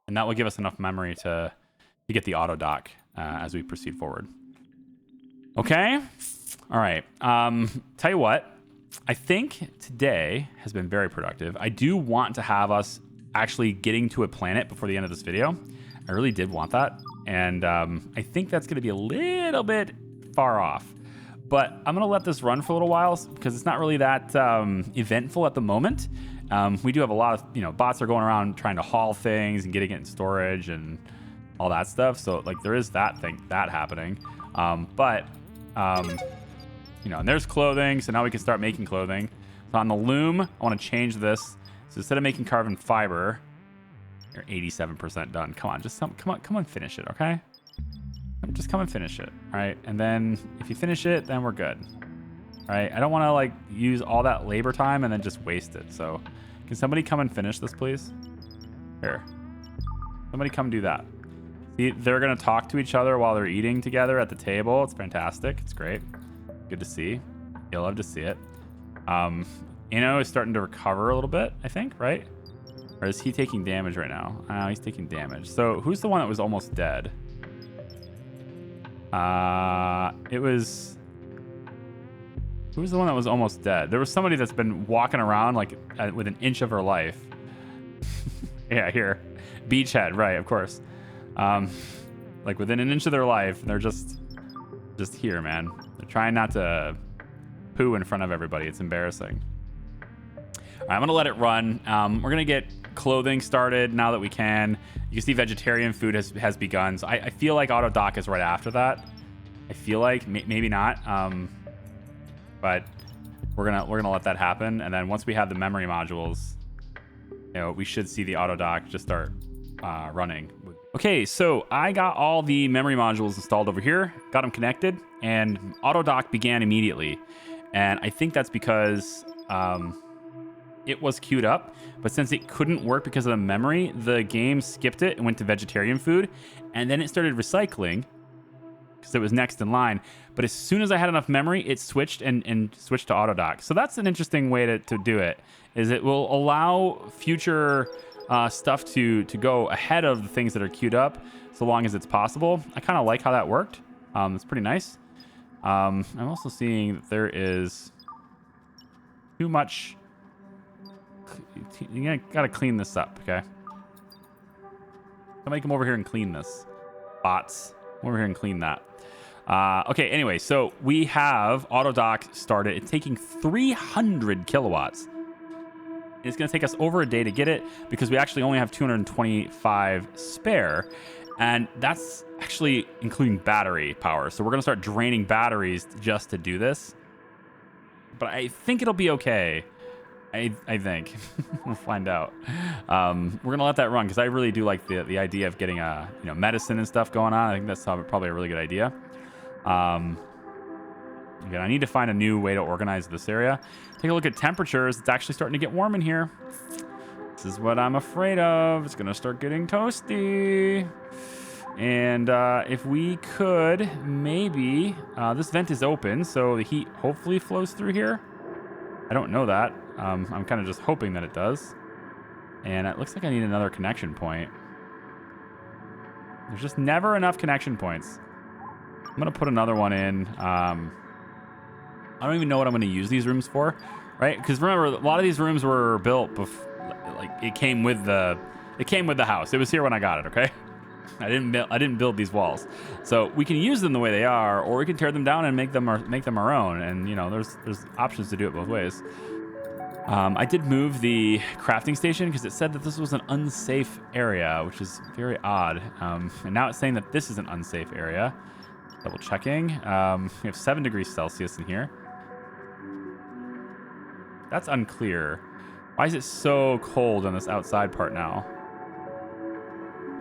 And that will give us enough memory to get the auto dock as we proceed forward. Okay. All right. Tell you what, I think today has been very productive. I do want to have us actually getting to a planet before the end of this video. I really did want that. And I think that's going to be a little bit far off. But I'm going to let this run for a little while because it's not really that eventful at the moment. We do have a lot of, bots are going around trying to haul things and getting it in storage and all that stuff. So, like, there is that happening. And there's clothing. So now we can start making clothing. So on the loom, I want to change this. So instead of making carbon fiber, you're 87% done. Come on, just come on, finish it, okay? Just come and finish it, all right? And then if you finish it, then we're good, all right? I don't want to, like, use all that labor time and then just waste it. So can somebody come and finish this, please? Here. Somebody come do that. See, they're going to talk to each other while they're eating together at the table. It's fantastic. It's great. Good to see. You'll love to see it. Ino is starting to recover a little bit, I think, right? Or is he taking damage right now? He's taking damage. So who's the one that was almost dead? Who was the one that was almost dead? There was somebody that's been walking around like with an inch of her life. Yeah, here. Beachhead, right, of course. Like within an inch of their life, they're just here, man. They're trying not to poo in front of everybody. It's embarrassing. All right, I'm going to let it run. We're going to get clothing started now that we can. You can see vegetarian food has begun. So I feel like auto dock is right after that. I feel like maybe not. But we're gonna let that happen. And then once we have the memory modules, we should see the auto dock just start running. Okay, so I got all the memory modules installed over here, got them connected, and auto dock began immediately. And I think that's because it was queued up, but since it couldn't work because of the memory, the game skipped it and went to vegetarian food, and then it started recycling because it was next in line. But as soon as I had enough memory, it switched and switched to auto dock. So that's an interesting way to do it, is it will allow future stuff to go ahead of the things that are queued up, so long as it's possible. I kind of like how that worked. It's pretty nice. I'm also seeing that there is too much. You gotta clean this up, okay? Somebody come over here and clean this. Bots, come over here and clean that. Okay, anyway, so we have auto dock started. It's taking 300 kilowatts. It's going to take us over a day to get it because we actually only have 225 spare. And that's actually including battery power. So we're going to start draining batteries just to do this. But I think it'll be okay. I think. We'll find out. We're going to let that run because I really do like the idea of getting medicine and stuff going on. I think that's probably a really good idea. Again, I need to find a new way to organize this area. Take a look at temperatures. It's actually starting to get warm in here. This is what I'm afraid of. It's going to start getting toasty. And if we could, maybe... this vent is open, so the heat hopefully flows through here. I don't know that. I'm kind of just hoping that it does. And it looks like I need another connection point. There's just never enough connection points. I'm going to put another one in. I don't even know what I'm going to use these rooms for, right? Because remember, a lot of these rooms were built before, like it came with the house. It was here when I got it, okay? I didn't build these walls, so we can use them the way they are, or we can tear them down and make them our own. And you know, there's options to do it both ways. I did move the crafting station because it said that this was an unsafe area, which is very odd. And now it's saying that this is an unsafe area. Double checking. We have 7 degrees Celsius in here. That's unclear. Why is it so cold on this outside part now?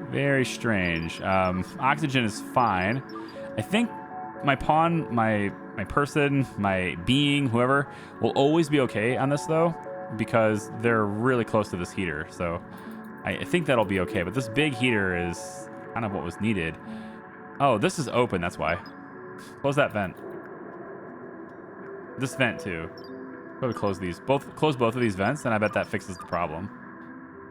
Very strange. Oxygen is fine. I think my pawn, my person, my being, whoever, will always be okay on this, though, because they're really close to this heater. So I think that'll be okay. But this big heater is kind of what was needed. Oh, this is open. That's why. Close that vent. This vent, too. Probably close these. Close both of these vents, and I bet that fixes the problem.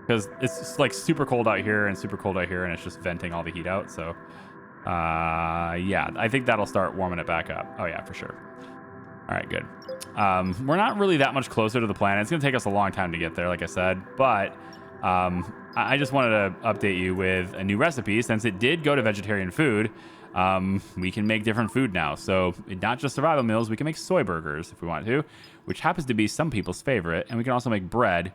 Because it's just like super cold out here and super cold out here, and it's just venting all the heat out. So, yeah, I think that'll start warming it back up. Oh, yeah, for sure. All right, good. We're not really that much closer to the planet. It's going to take us a long time to get there, like I said. But I just wanted to update you with a new recipe. Since it did go to vegetarian food, we can make different food now. So not just survival meals, we can make soy burgers if we want to, which happens to be some people's favorite. And we can also make bread.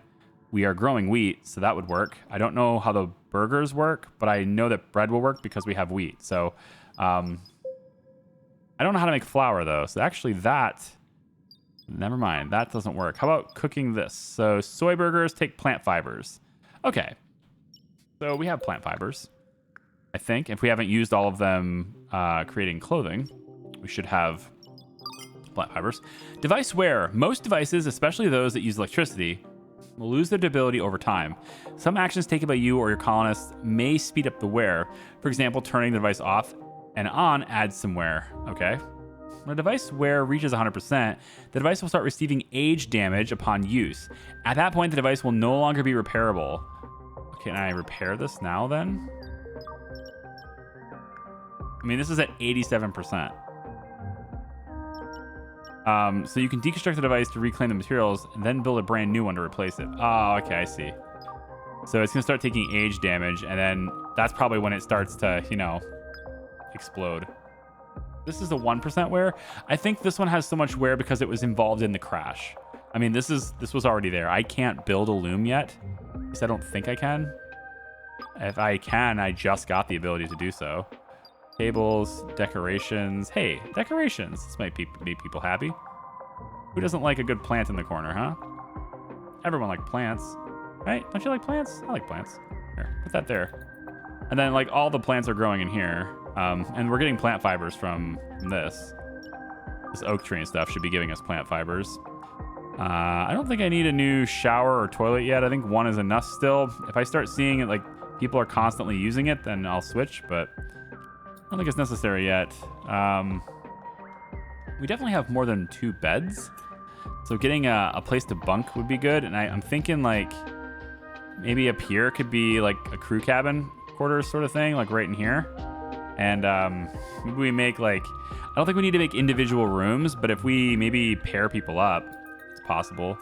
We are growing wheat, so that would work. I don't know how the burgers work, but I know that bread will work because we have wheat. So I don't know how to make flour, though. So actually never mind. That doesn't work. How about cooking this? So soy burgers take plant fibers. Okay. So we have plant fibers, I think. If we haven't used all of them creating clothing, we should have plant fibers. Device wear. Most devices, especially those that use electricity, will lose their durability over time. Some actions taken by you or your colonists may speed up the wear. For example, turning the device off and on adds some wear. Okay. When a device wear reaches 100%, the device will start receiving age damage upon use. At that point, the device will no longer be repairable. Can I repair this now then? I mean, this is at 87%. So you can deconstruct the device to reclaim the materials and then build a brand new one to replace it. Oh, okay, I see. So it's going to start taking age damage, and then that's probably when it starts to, you know, explode. This is a 1% wear. I think this one has so much wear because it was involved in the crash. I mean, this was already there. I can't build a loom yet. At least I don't think I can. If I can, I just got the ability to do so. Tables, decorations. Hey, decorations. This might make people happy. Who doesn't like a good plant in the corner, huh? Everyone likes plants, right? Don't you like plants? I like plants. Here, put that there. And then, like, all the plants are growing in here. And we're getting plant fibers from this. This oak tree and stuff should be giving us plant fibers. I don't think I need a new shower or toilet yet. I think one is enough still. If I start seeing it, like, people are constantly using it, then I'll switch, but I don't think it's necessary yet. We definitely have more than 2 beds. So getting a place to bunk would be good. And I'm thinking, like, maybe up here could be, like, a crew cabin quarters sort of thing, like right in here. And maybe we make, like, I don't think we need to make individual rooms, but if we maybe pair people up, it's possible.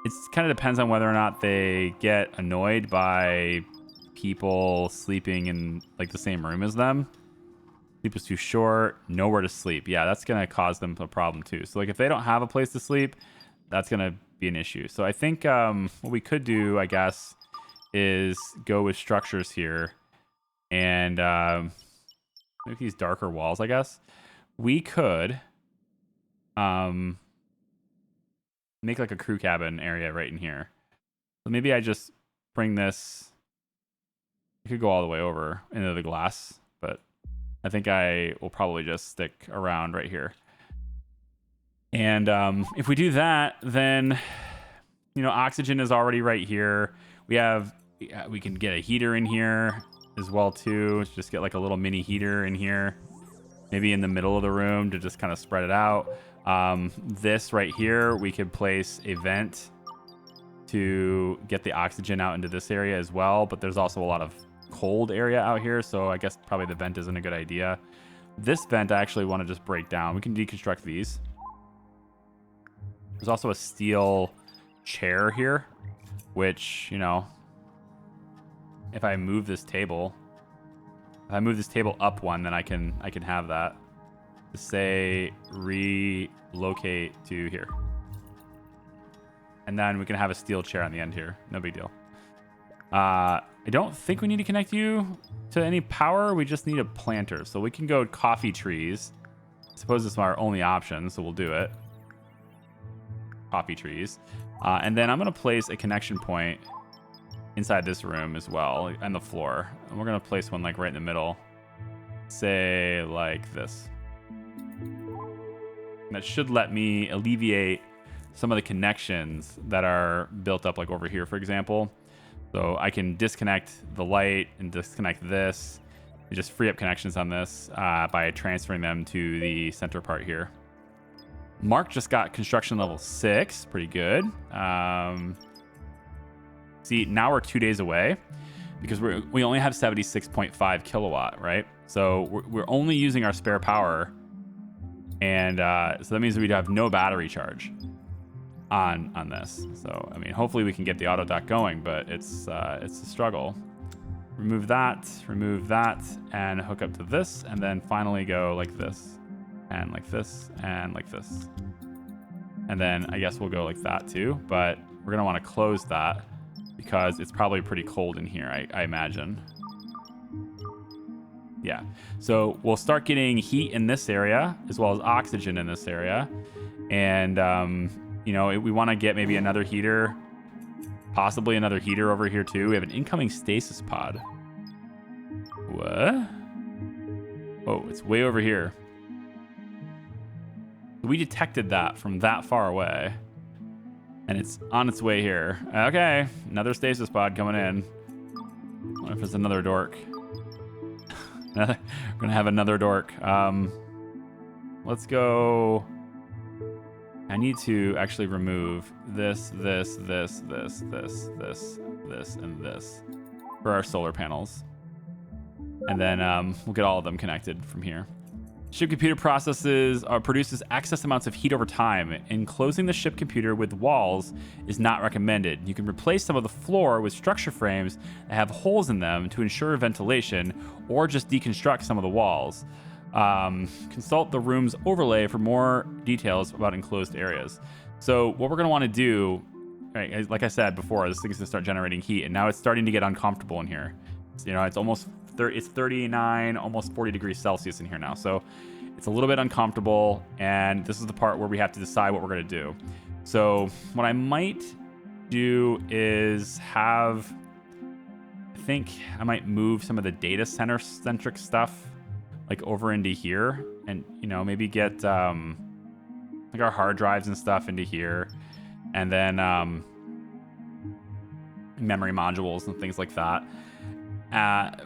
It kind of depends on whether or not they get annoyed by people sleeping in, like, the same room as them. Sleep is too short, nowhere to sleep. Yeah, that's going to cause them a problem too. So, like, if they don't have a place to sleep, that's going to be an issue. So I think what we could do, I guess, is go with structures here and make these darker walls, I guess. We could make like a crew cabin area right in here. So maybe I just bring this. I could go all the way over into the glass, but I think I will probably just stick around right here. And if we do that, then, you know, oxygen is already right here. We can get a heater in here. as well too. Just get like a little mini heater in here, maybe in the middle of the room to just kind of spread it out. This right here, we could place a vent to get the oxygen out into this area as well, but there's also a lot of cold area out here, so I guess probably the vent isn't a good idea. This vent I actually want to just break down. We can deconstruct these. There's also a steel chair here, which, you know, if I move this table, up one, then I can have that. Say relocate to here. And then we can have a steel chair on the end here. No big deal. I don't think we need to connect you to any power. We just need a planter. So we can go coffee trees. I suppose this is our only option, so we'll do it. Coffee trees. And then I'm going to place a connection point inside this room as well, on the floor. And we're going to place one like right in the middle. Say like this. And that should let me alleviate some of the connections that are built up like over here, for example. So I can disconnect the light and disconnect this and just free up connections on this by transferring them to the center part here. Mark just got construction level 6. Pretty good. See, now we're 2 days away because we only have 76.5 kilowatt, right? So we're only using our spare power. And so that means we'd have no battery charge on this. So, I mean, hopefully we can get the auto dock going, but it's a struggle. Remove that, and hook up to this, and then finally go like this, and like this, and like this. And then I guess we'll go like that too, but we're gonna want to close that because it's probably pretty cold in here, I imagine. Yeah, so we'll start getting heat in this area as well as oxygen in this area. And, you know, we want to get maybe another heater, possibly another heater over here too. We have an incoming stasis pod. What? Oh, it's way over here. We detected that from that far away. And it's on its way here. Okay, another stasis pod coming in. I wonder if there's another dork. We're gonna have another dork. Let's go. I need to actually remove this, and this for our solar panels. And then we'll get all of them connected from here. Ship computer produces excess amounts of heat over time. Enclosing the ship computer with walls is not recommended. You can replace some of the floor with structure frames that have holes in them to ensure ventilation, or just deconstruct some of the walls. Consult the room's overlay for more details about enclosed areas. So what we're going to want to do, right, like I said before, this thing's going to start generating heat, and now it's starting to get uncomfortable in here. You know, it's almost it's 39, almost 40 degrees Celsius in here now. So it's a little bit uncomfortable, and this is the part where we have to decide what we're going to do. So what I might do is I think I might move some of the data center centric stuff like over into here, and, you know, maybe get like our hard drives and stuff into here, and then memory modules and things like that.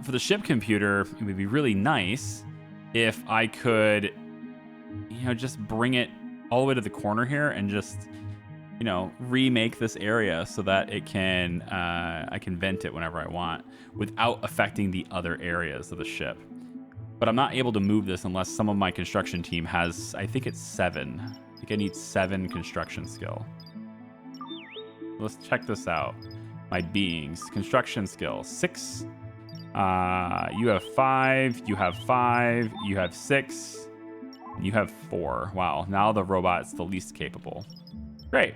For the ship computer, it would be really nice if I could, you know, just bring it all the way to the corner here and just, you know, remake this area so that it can, I can vent it whenever I want without affecting the other areas of the ship. But I'm not able to move this unless some of my construction team has, I think it's 7. I think I need 7 construction skill. Let's check this out. My beings, construction skill, 6. You have 5, you have 5, you have 6, and you have 4. Wow, now the robot's the least capable. Great.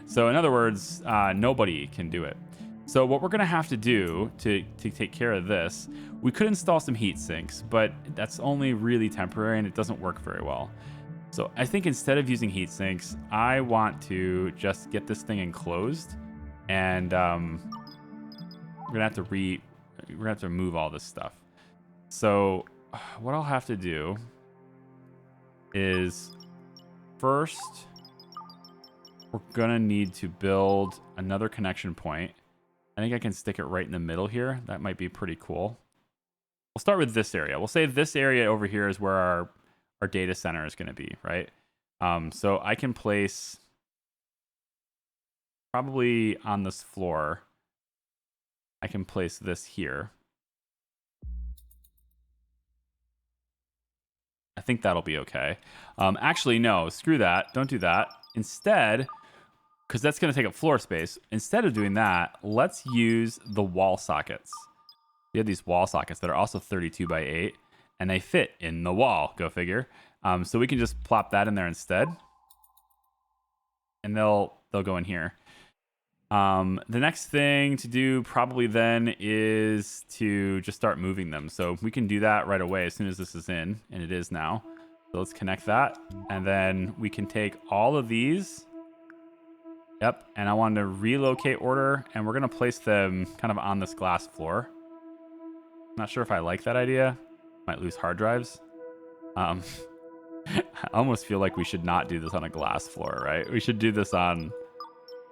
So in other words, nobody can do it. So what we're gonna have to do to take care of this, we could install some heat sinks, but that's only really temporary and it doesn't work very well. So I think instead of using heat sinks, I want to just get this thing enclosed, and we're gonna have to remove all this stuff. So what I'll have to do is first we're gonna need to build another connection point I think I can stick it right in the middle here. That might be pretty cool. We'll start with this area. We'll say this area over here is where our data center is going to be, right? So I can place probably on this floor. I can place this here. I think that'll be okay. Actually, no, screw that. Don't do that. Instead, because that's going to take up floor space, instead of doing that, let's use the wall sockets. We have these wall sockets that are also 32 by 8, and they fit in the wall. Go figure. So we can just plop that in there instead, and they'll go in here. The next thing to do probably then is to just start moving them. So we can do that right away as soon as this is in, and it is now. So let's connect that, and then we can take all of these. Yep, and I wanted to relocate order, and we're going to place them kind of on this glass floor. Not sure if I like that idea. Might lose hard drives. I almost feel like we should not do this on a glass floor, right? We should do this on,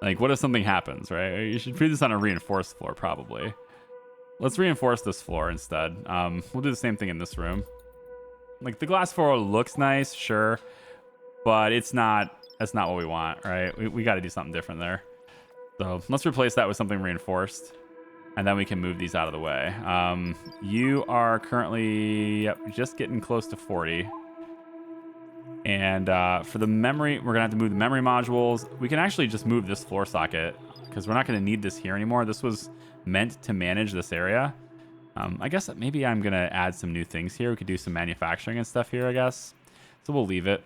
like, what if something happens, right? You should do this on a reinforced floor, probably. Let's reinforce this floor instead. We'll do the same thing in this room. Like, the glass floor looks nice, sure, but it's not. That's not what we want, right? We got to do something different there. So let's replace that with something reinforced, and then we can move these out of the way. You are currently just getting close to 40. And for the memory, we're going to have to move the memory modules. We can actually just move this floor socket because we're not going to need this here anymore. This was meant to manage this area. I guess that maybe I'm going to add some new things here. We could do some manufacturing and stuff here, I guess. So we'll leave it.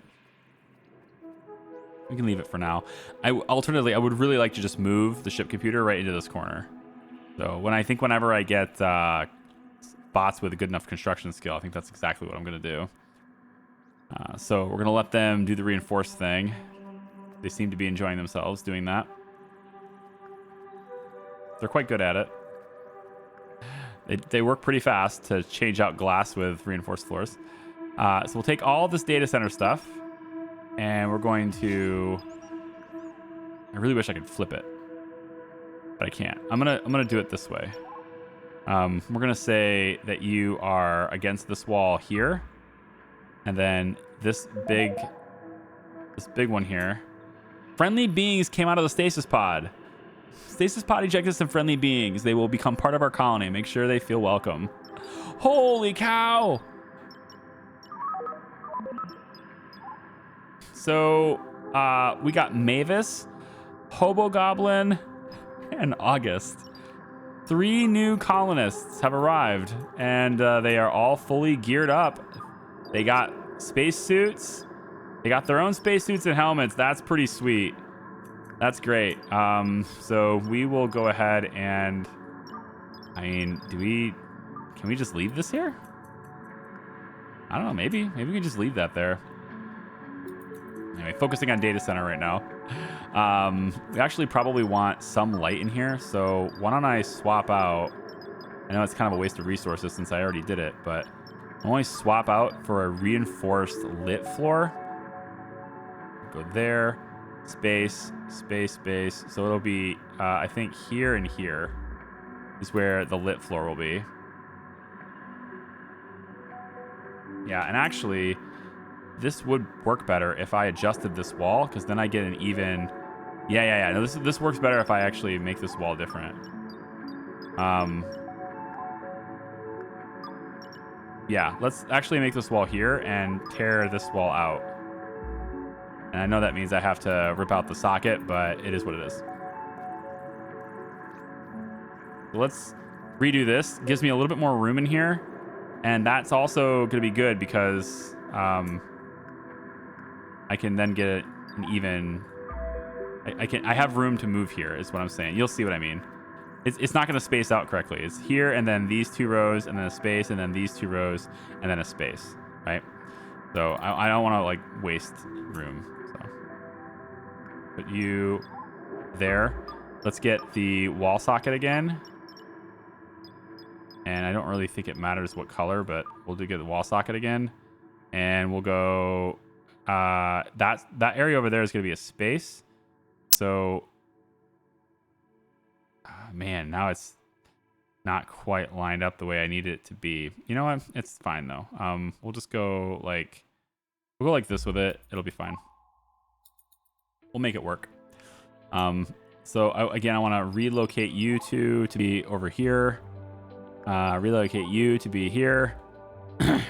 We can leave it for now. Alternatively, I would really like to just move the ship computer right into this corner. So whenever I get bots with a good enough construction skill, I think that's exactly what I'm going to do. So we're going to let them do the reinforced thing. They seem to be enjoying themselves doing that. They're quite good at it. They work pretty fast to change out glass with reinforced floors. So we'll take all of this data center stuff, and we're going to... I really wish I could flip it, but I can't. I'm gonna do it this way. We're gonna say that you are against this wall here, and then this big one here. Friendly beings came out of the stasis pod. Stasis pod ejected some friendly beings. They will become part of our colony. Make sure they feel welcome. Holy cow! So we got Mavis, Hobo Goblin, and August. 3 new colonists have arrived, and they are all fully geared up. They got spacesuits. They got their own spacesuits and helmets. That's pretty sweet. That's great. So we will go ahead and... I mean, can we just leave this here? I don't know. Maybe we can just leave that there. Anyway, focusing on data center right now. We actually probably want some light in here, so why don't I swap out... I know it's kind of a waste of resources since I already did it, but I'll only swap out for a reinforced lit floor. Go there. Space, space, space. So it'll be, I think here and here is where the lit floor will be. Yeah, and actually... this would work better if I adjusted this wall, because then I get an even... Yeah. No, this works better if I actually make this wall different. Yeah, let's actually make this wall here and tear this wall out. And I know that means I have to rip out the socket, but it is what it is. So let's redo this. Gives me a little bit more room in here. And that's also going to be good because... I can then get an even... I have room to move here, is what I'm saying. You'll see what I mean. It's not going to space out correctly. It's here, and then these 2 rows, and then a space, and then these 2 rows, and then a space, right? So I don't want to, like, waste room. So put you there. Let's get the wall socket again. And I don't really think it matters what color, but we'll get the wall socket again. And we'll go... that area over there is going to be a space. So Man, now it's not quite lined up the way I need it to be. You know what? It's fine though. We'll just go like, we'll go like this with it. It'll be fine. We'll make it work. So again, I want to relocate you two to be over here. Relocate you to be here.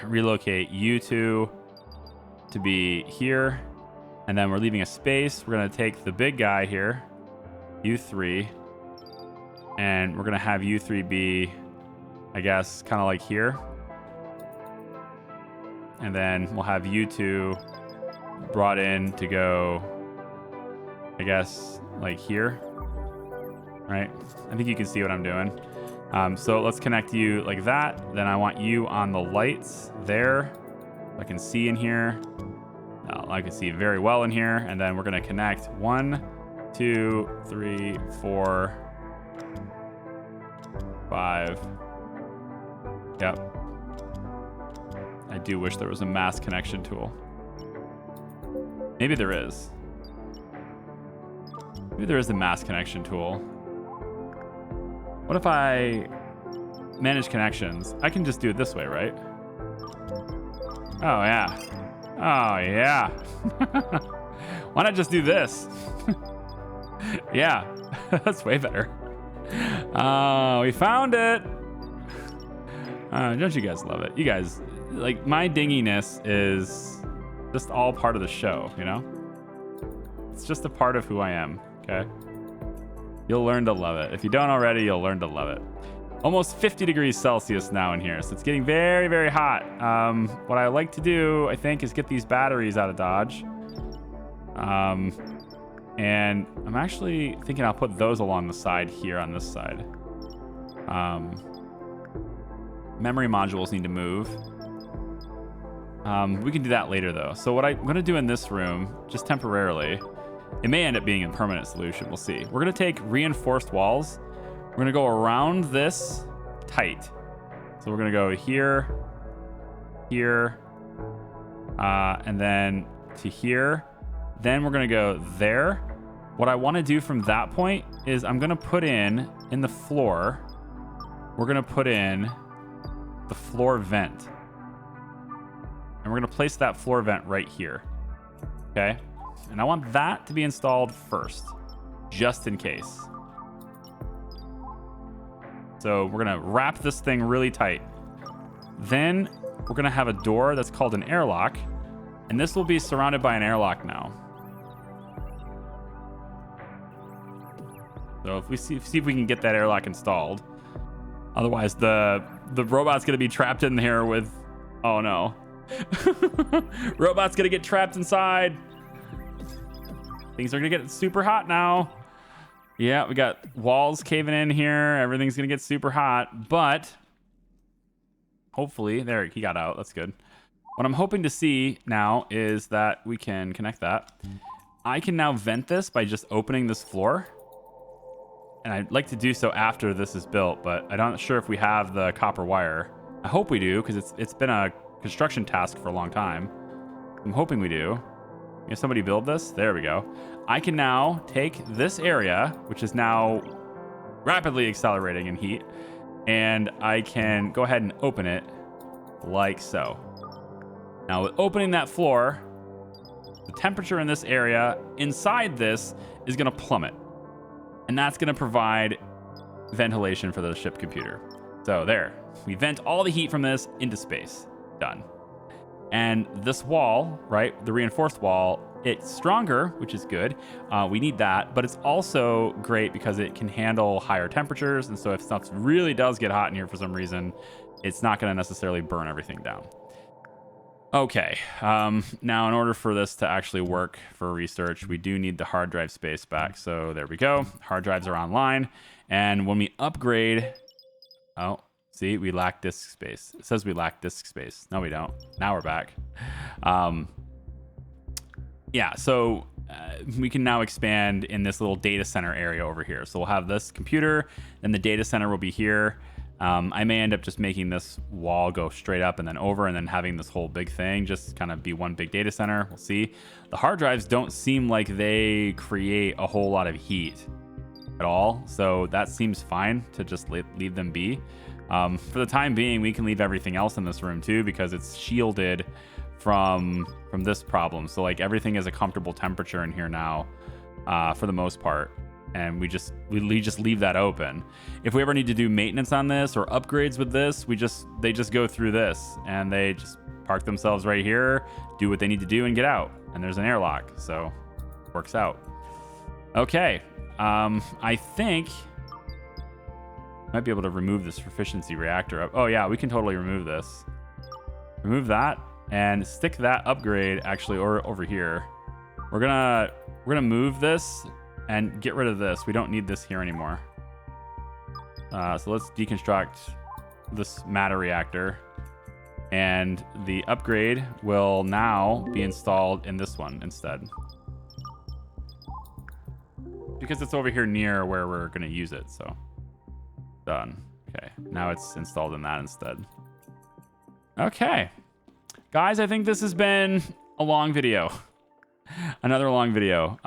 Relocate you two to be here. And then we're leaving a space. We're going to take the big guy here, you three, and we're going to have you three be, I guess, kind of like here. And then we'll have you two brought in to go, I guess, like here. Right? I think you can see what I'm doing. So let's connect you like that. Then I want you on the lights there. I can see in here. I can see very well in here. And then we're going to connect 1, 2, 3, 4, 5. Yep. I do wish there was a mass connection tool. Maybe there is. Maybe there is a mass connection tool. What if I manage connections? I can just do it this way, right? Oh, yeah. Oh, yeah. Why not just do this? Yeah, that's way better. Oh, we found it. Don't you guys love it? You guys, like, my dinginess is just all part of the show, you know? It's just a part of who I am, okay? You'll learn to love it. If you don't already, you'll learn to love it. Almost 50 degrees Celsius now in here, so it's getting very, very hot. What I like to do, I think, is get these batteries out of Dodge. And I'm actually thinking I'll put those along the side here on this side. Memory modules need to move. We can do that later, though. So what I'm going to do in this room, just temporarily, it may end up being a permanent solution. We'll see. We're going to take reinforced walls. We're going to go around this tight. So we're going to go here, here, and then to here. Then we're going to go there. What I want to do from that point is I'm going to put in the floor, we're going to put in the floor vent. And we're going to place that floor vent right here. Okay? And I want that to be installed first, just in case. So we're going to wrap this thing really tight. Then we're going to have a door that's called an airlock. And this will be surrounded by an airlock now. So if we see if we can get that airlock installed. Otherwise, the robot's going to be trapped in here with... Oh, no. Robot's going to get trapped inside. Things are going to get super hot now. Yeah, we got walls caving in here. Everything's going to get super hot. But hopefully... There, he got out. That's good. What I'm hoping to see now is that we can connect that. I can now vent this by just opening this floor. And I'd like to do so after this is built, but I'm not sure if we have the copper wire. I hope we do, because it's been a construction task for a long time. I'm hoping we do. Can somebody build this? There we go. I can now take this area, which is now rapidly accelerating in heat, and I can go ahead and open it like so. Now, with opening that floor, the temperature in this area inside this is going to plummet. And that's going to provide ventilation for the ship computer. So there, we vent all the heat from this into space. Done. And this wall, right, the reinforced wall, it's stronger, which is good. We need that, but it's also great because it can handle higher temperatures. And so if stuff really does get hot in here for some reason, it's not going to necessarily burn everything down. Okay, now in order for this to actually work for research, we do need the hard drive space back. So there we go. Hard drives are online. And when we upgrade... Oh, see, we lack disk space. It says we lack disk space. No, we don't. Now we're back. Yeah, so we can now expand in this little data center area over here. So we'll have this computer, and the data center will be here. I may end up just making this wall go straight up and then over, and then having this whole big thing just kind of be one big data center. We'll see. The hard drives don't seem like they create a whole lot of heat. at all. So that seems fine to just leave them be. For the time being, we can leave everything else in this room too, because it's shielded from this problem. So like everything is a comfortable temperature in here now, for the most part. And we just leave that open. If we ever need to do maintenance on this or upgrades with this, they just go through this and they just park themselves right here, do what they need to do, and get out. And there's an airlock, so works out. Okay, I think might be able to remove this proficiency reactor. Oh yeah, we can totally remove this. Remove that and stick that upgrade actually over here. We're gonna move this and get rid of this. We don't need this here anymore. So let's deconstruct this matter reactor, and the upgrade will now be installed in this one instead, because it's over here near where we're going to use it. So done. Okay, now it's installed in that instead. Okay, guys, I think this has been a long video. Another long video.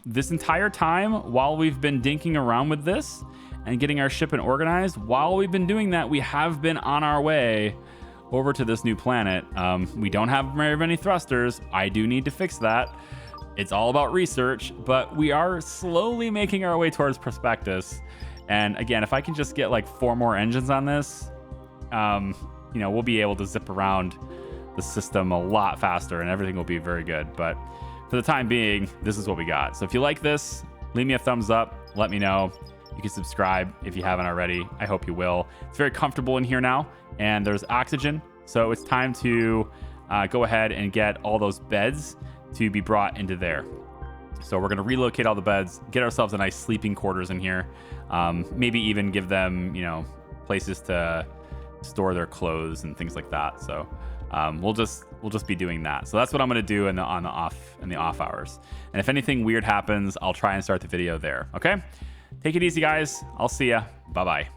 This entire time, while we've been dinking around with this and getting our ship organized, while we've been doing that, we have been on our way over to this new planet. We don't have very many thrusters. I do need to fix that. It's all about research, but we are slowly making our way towards Prospectus. And again, if I can just get like 4 more engines on this, you know, we'll be able to zip around the system a lot faster and everything will be very good. But for the time being, this is what we got. So if you like this, leave me a thumbs up. Let me know. You can subscribe if you haven't already. I hope you will. It's very comfortable in here now, and there's oxygen. So it's time to go ahead and get all those beds to be brought into there. So we're going to relocate all the beds, get ourselves a nice sleeping quarters in here. Maybe even give them, you know, places to store their clothes and things like that. So we'll just be doing that. So that's what I'm going to do in the off hours. And if anything weird happens, I'll try and start the video there. Okay, take it easy, guys. I'll see ya. Bye bye.